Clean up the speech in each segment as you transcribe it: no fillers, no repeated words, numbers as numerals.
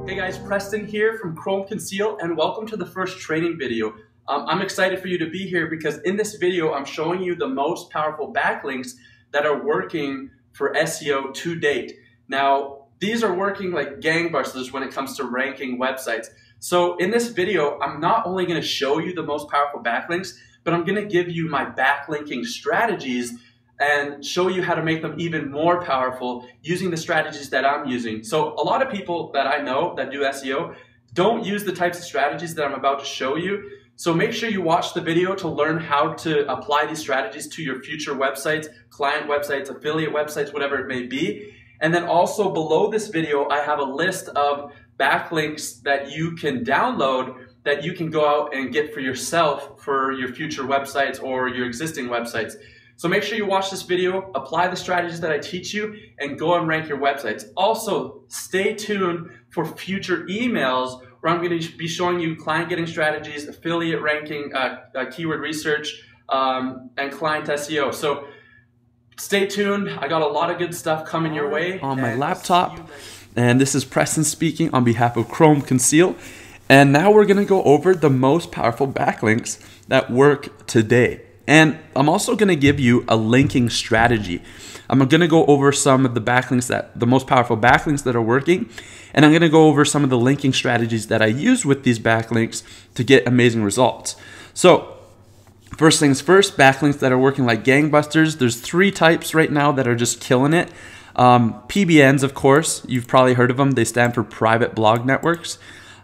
Hey guys, Preston here from Chrome Conceal, and welcome to the first training video. I'm excited for you to be here because in this video I'm showing you the most powerful backlinks that are working for SEO to date. Now, these are working like gangbusters when it comes to ranking websites. So in this video, I'm not only going to show you the most powerful backlinks, but I'm going to give you my backlinking strategies and show you how to make them even more powerful using the strategies that I'm using. So a lot of people that I know that do SEO don't use the types of strategies that I'm about to show you. So make sure you watch the video to learn how to apply these strategies to your future websites, client websites, affiliate websites, whatever it may be. And then also below this video, I have a list of backlinks that you can download that you can go out and get for yourself for your future websites or your existing websites. So make sure you watch this video, apply the strategies that I teach you, and go and rank your websites. Also, stay tuned for future emails where I'm going to be showing you client getting strategies, affiliate ranking, keyword research, and client SEO. So stay tuned. I got a lot of good stuff coming your way. On my laptop, and this is Preston speaking on behalf of Chrome Conceal. And now we're going to go over the most powerful backlinks that work today. And I'm also going to give you a linking strategy. I'm going to go over some of the backlinks the most powerful backlinks that are working. And I'm going to go over some of the linking strategies that I use with these backlinks to get amazing results. So first things first, backlinks that are working like gangbusters. There's 3 types right now that are just killing it. PBNs, of course, you've probably heard of them. They stand for private blog networks.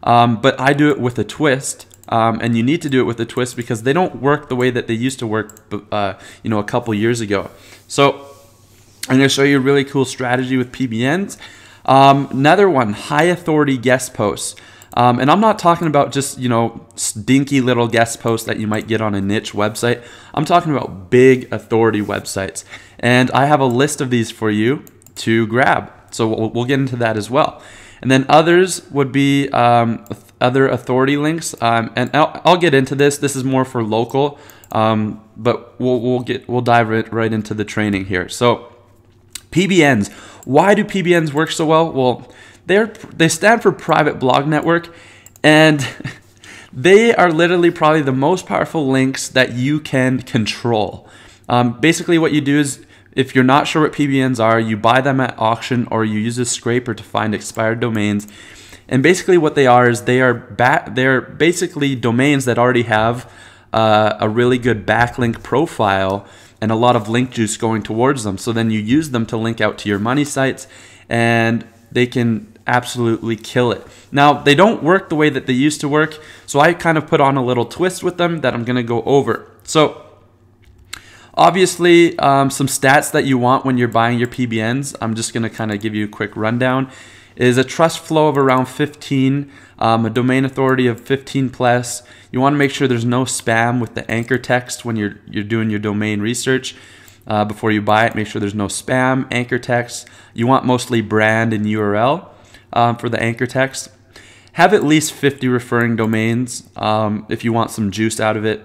But I do it with a twist. And you need to do it with a twist because they don't work the way that they used to work, a couple years ago. So I'm going to show you a really cool strategy with PBNs. Another one, high authority guest posts. And I'm not talking about just, stinky little guest posts that you might get on a niche website. I'm talking about big authority websites. And I have a list of these for you to grab. So we'll get into that as well. And then others would be other authority links, and I'll get into this. This is more for local, but we'll dive right into the training here. So PBNs. Why do PBNs work so well? Well, they stand for private blog network, and they are literally probably the most powerful links that you can control. Basically, what you do is, if you're not sure what PBNs are, you buy them at auction or you use a scraper to find expired domains. And basically what they are is they're basically domains that already have a really good backlink profile and a lot of link juice going towards them. So then you use them to link out to your money sites and they can absolutely kill it. Now, they don't work the way that they used to work. So I kind of put on a little twist with them that I'm going to go over. So obviously, some stats that you want when you're buying your PBNs, I'm just going to kind of give you a quick rundown, is a trust flow of around 15, a domain authority of 15 plus. You want to make sure there's no spam with the anchor text when you're doing your domain research. Before you buy it, make sure there's no spam, anchor text. You want mostly brand and URL for the anchor text. Have at least 50 referring domains if you want some juice out of it.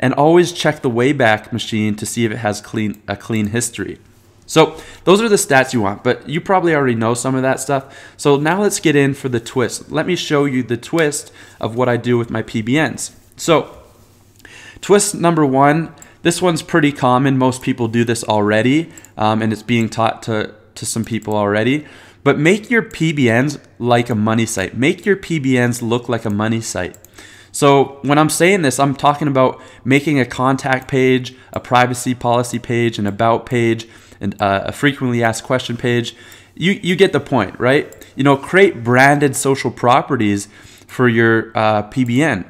And always check the Wayback Machine to see if it has a clean history. So those are the stats you want, but you probably already know some of that stuff. So now let's get in for the twist. Let me show you the twist of what I do with my PBNs. So twist number 1, this one's pretty common. Most people do this already, and it's being taught to some people already. But make your PBNs like a money site. Make your PBNs look like a money site. So when I'm saying this, I'm talking about making a contact page, a privacy policy page, an about page, and a frequently asked question page. You get the point, right? Create branded social properties for your PBN.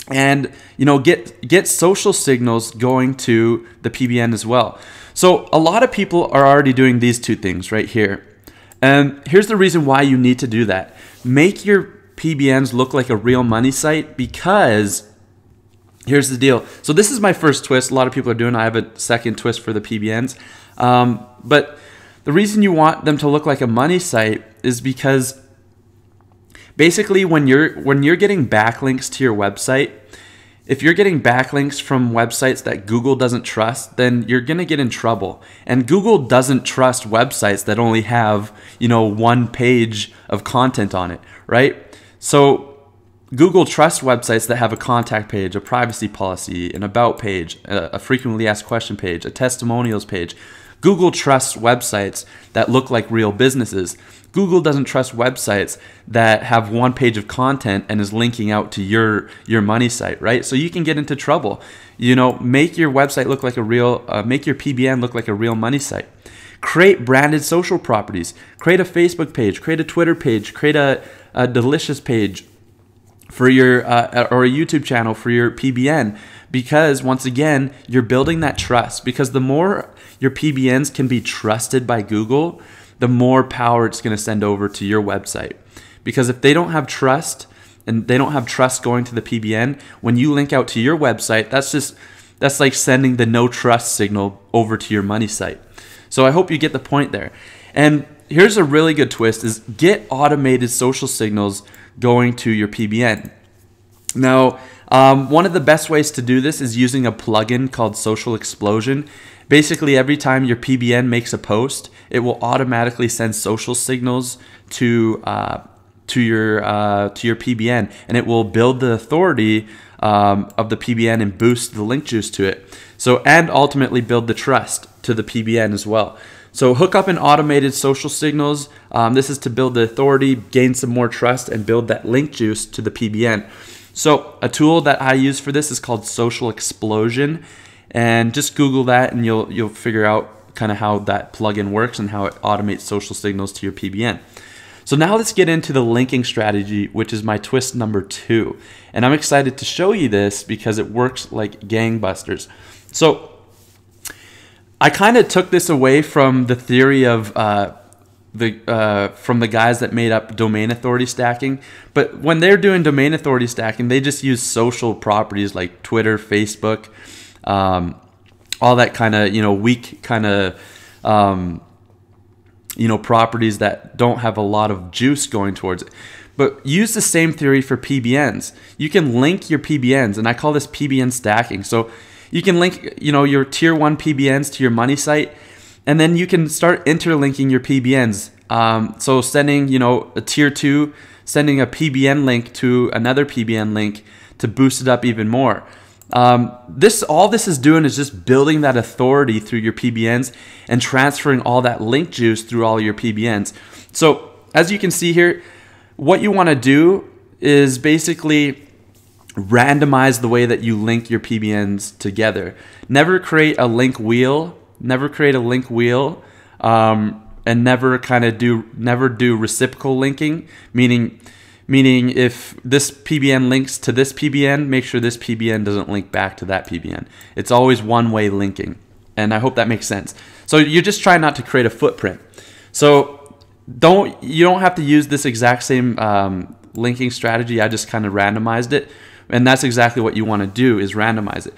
And, get social signals going to the PBN as well. So a lot of people are already doing these 2 things right here. And here's the reason why you need to do that. Make your PBNs look like a real money site, because here's the deal. So this is my first twist. A lot of people are doing. I have a second twist for the PBNs. But the reason you want them to look like a money site is because basically when you're getting backlinks to your website, if you're getting backlinks from websites that Google doesn't trust, then you're going to get in trouble. And Google doesn't trust websites that only have, one page of content on it, right? So Google trusts websites that have a contact page, a privacy policy, an about page, a frequently asked question page, a testimonials page. Google trusts websites that look like real businesses. Google doesn't trust websites that have one page of content and is linking out to your money site, right? So you can get into trouble. Make your website look like make your PBN look like a real money site. Create branded social properties. Create a Facebook page, create a Twitter page, create a delicious page for your or a YouTube channel for your PBN, because once again, you're building that trust. Because the more your PBNs can be trusted by Google, the more power it's going to send over to your website. Because if they don't have trust, and they don't have trust going to the PBN, when you link out to your website, that's like sending the no trust signal over to your money site. So I hope you get the point there. And here's a really good twist: is get automated social signals going to your PBN. Now, one of the best ways to do this is using a plugin called Social Explosion. Basically, every time your PBN makes a post, it will automatically send social signals to your PBN, and it will build the authority of the PBN and boost the link juice to it. So, and ultimately build the trust to the PBN as well. So hook up an automated social signals. This is to build the authority, gain some more trust, and build that link juice to the PBN. So a tool that I use for this is called Social Explosion, and just Google that and you'll figure out kind of how that plugin works and how it automates social signals to your PBN. So now let's get into the linking strategy, which is my twist number 2. And I'm excited to show you this because it works like gangbusters. So I kind of took this away from the theory of from the guys that made up domain authority stacking. But when they're doing domain authority stacking, they just use social properties like Twitter, Facebook, all that kind of weak kind of properties that don't have a lot of juice going towards it. But use the same theory for PBNs. You can link your PBNs, and I call this PBN stacking. So you can link, your tier 1 PBNs to your money site, and then you can start interlinking your PBNs. So sending, a tier 2, sending a PBN link to another PBN link to boost it up even more. All this is doing is just building that authority through your PBNs and transferring all that link juice through all your PBNs. So as you can see here, what you want to do is basically randomize the way that you link your PBNs together. Never create a link wheel. And never do reciprocal linking. Meaning if this PBN links to this PBN, make sure this PBN doesn't link back to that PBN. It's always one-way linking, and I hope that makes sense. So you're just trying not to create a footprint. So you don't have to use this exact same linking strategy. I just kind of randomized it. And that's exactly what you want to do, is randomize it.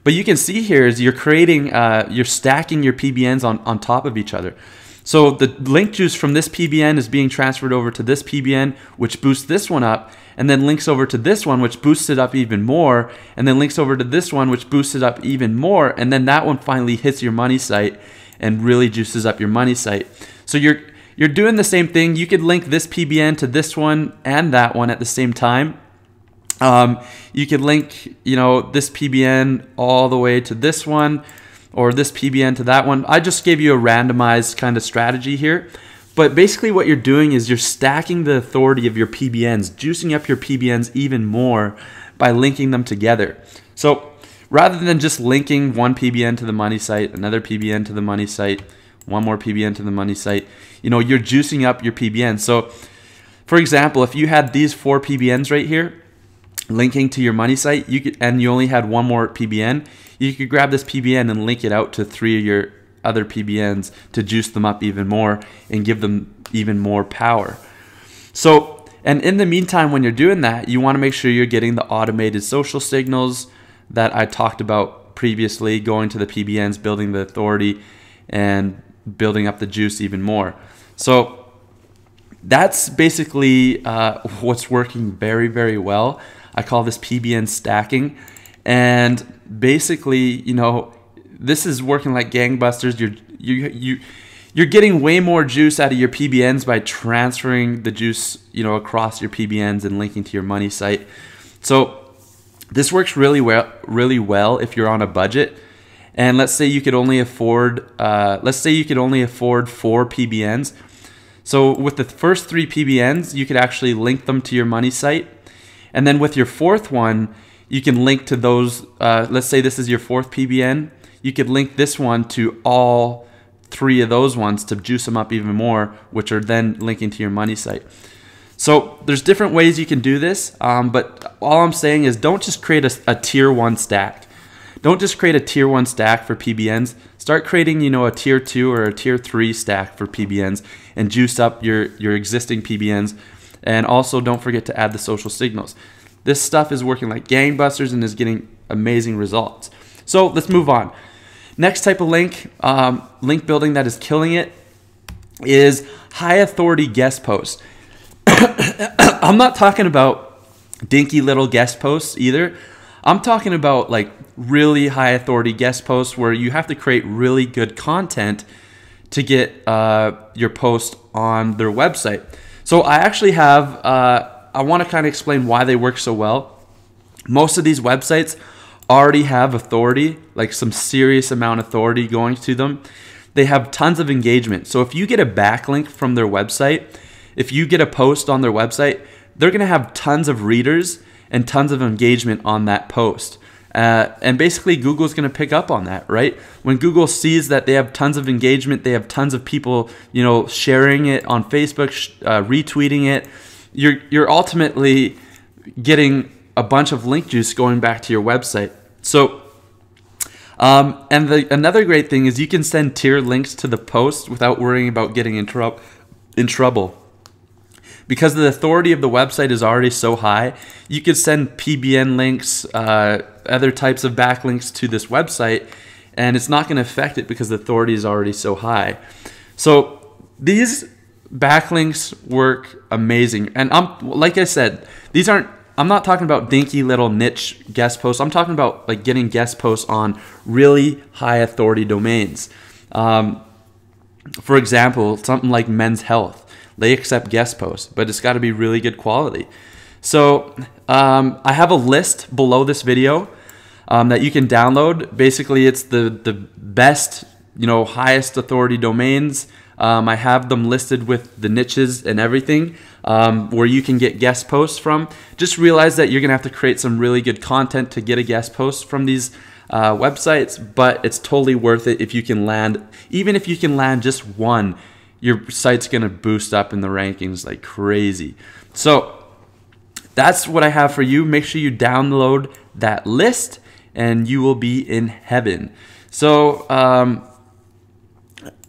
But you can see here is you're stacking your PBNs on top of each other. So the link juice from this PBN is being transferred over to this PBN, which boosts this one up, and then links over to this one, which boosts it up even more, and then links over to this one, which boosts it up even more, and then that one finally hits your money site and really juices up your money site. So you're doing the same thing. You could link this PBN to this one and that one at the same time. You could link, this PBN all the way to this one, or this PBN to that one. I just gave you a randomized kind of strategy here. But basically what you're doing is you're stacking the authority of your PBNs, juicing up your PBNs even more by linking them together. So rather than just linking one PBN to the money site, another PBN to the money site, one more PBN to the money site, you're juicing up your PBN. So for example, if you had these 4 PBNs right here, linking to your money site, and you only had one more PBN, you could grab this PBN and link it out to 3 of your other PBNs to juice them up even more and give them even more power. So, and in the meantime, when you're doing that, you want to make sure you're getting the automated social signals that I talked about previously, going to the PBNs, building the authority, and building up the juice even more. So that's basically what's working very, very well. I call this PBN stacking. And basically, this is working like gangbusters. You're getting way more juice out of your PBNs by transferring the juice, across your PBNs and linking to your money site. So this works really well if you're on a budget. And let's say you could only afford 4 PBNs. So with the first 3 PBNs, you could actually link them to your money site. And then with your 4th one, you can link to those, let's say this is your 4th PBN. You could link this one to all 3 of those ones to juice them up even more, which are then linking to your money site. So there's different ways you can do this, but all I'm saying is don't just create a tier 1 stack. Don't just create a tier 1 stack for PBNs. Start creating, a tier 2 or a tier 3 stack for PBNs and juice up your existing PBNs. And also don't forget to add the social signals. This stuff is working like gangbusters and is getting amazing results. So let's move on. Next type of link building that is killing it is high authority guest posts. I'm not talking about dinky little guest posts either. I'm talking about like really high authority guest posts where you have to create really good content to get your post on their website. So I actually have, I want to kind of explain why they work so well. Most of these websites already have authority, like some serious amount of authority going to them. They have tons of engagement. So if you get a backlink from their website, if you get a post on their website, they're going to have tons of readers and tons of engagement on that post. And basically Google's going to pick up on that, right? When Google sees that they have tons of engagement, they have tons of people, sharing it on Facebook, retweeting it, you're ultimately getting a bunch of link juice going back to your website. So, another great thing is you can send tiered links to the post without worrying about getting in trouble. Because the authority of the website is already so high, you could send PBN links, other types of backlinks to this website, and it's not going to affect it because the authority is already so high. So these backlinks work amazing. And like I said, I'm not talking about dinky little niche guest posts. I'm talking about like getting guest posts on really high authority domains. For example, something like Men's Health. They accept guest posts, but it's got to be really good quality. So I have a list below this video that you can download. Basically, it's the best, highest authority domains. I have them listed with the niches and everything where you can get guest posts from. Just realize that you're going to have to create some really good content to get a guest post from these websites, but it's totally worth it if you can land, even if you can land just one, your site's going to boost up in the rankings like crazy. So that's what I have for you. Make sure you download that list and you will be in heaven. So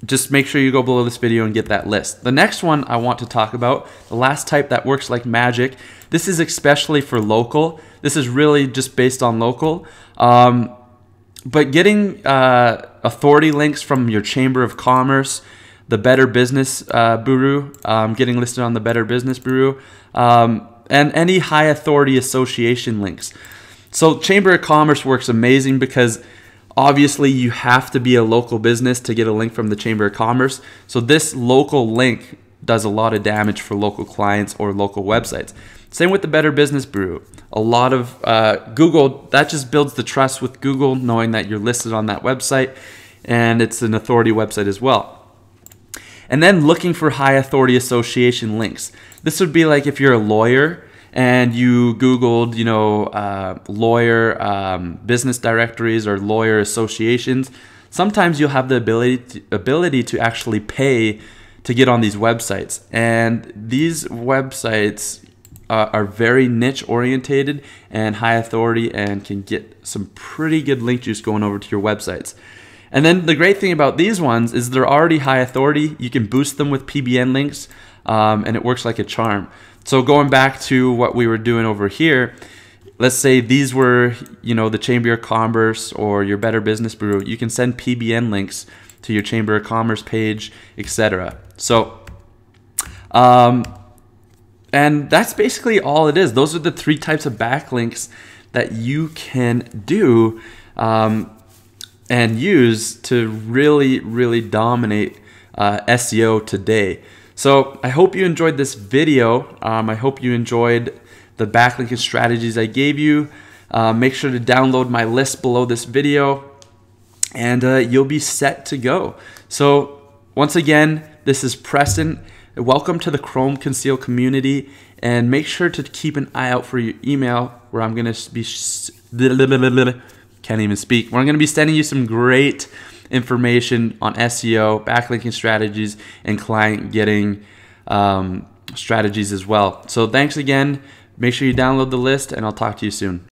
just make sure you go below this video and get that list. The next one I want to talk about, the last type that works like magic. This is especially for local. This is really just based on local. But getting authority links from your Chamber of Commerce, the Better Business Bureau, getting listed on the Better Business Bureau, and any high authority association links. So Chamber of Commerce works amazing because obviously you have to be a local business to get a link from the Chamber of Commerce. So this local link does a lot of damage for local clients or local websites. Same with the Better Business Bureau. A lot of Google, that just builds the trust with Google knowing that you're listed on that website and it's an authority website as well. And then looking for high authority association links. This would be like if you're a lawyer and you Googled, lawyer business directories or lawyer associations. Sometimes you'll have the ability to actually pay to get on these websites. And these websites are very niche orientated and high authority and can get some pretty good link juice going over to your websites. And then the great thing about these ones is they're already high authority. You can boost them with PBN links, and it works like a charm. So going back to what we were doing over here, let's say these were, the Chamber of Commerce or your Better Business Bureau. You can send PBN links to your Chamber of Commerce page, etc. So, and that's basically all it is. Those are the 3 types of backlinks that you can do and use to really dominate SEO today. So I hope you enjoyed this video. I hope you enjoyed the backlinking strategies I gave you. Make sure to download my list below this video, and you'll be set to go. So once again, this is Preston. Welcome to the Chrome Conceal community, and make sure to keep an eye out for your email, where I'm going to be can't even speak. We're going to be sending you some great information on SEO, backlinking strategies, and client getting strategies as well. So thanks again. Make sure you download the list, and I'll talk to you soon.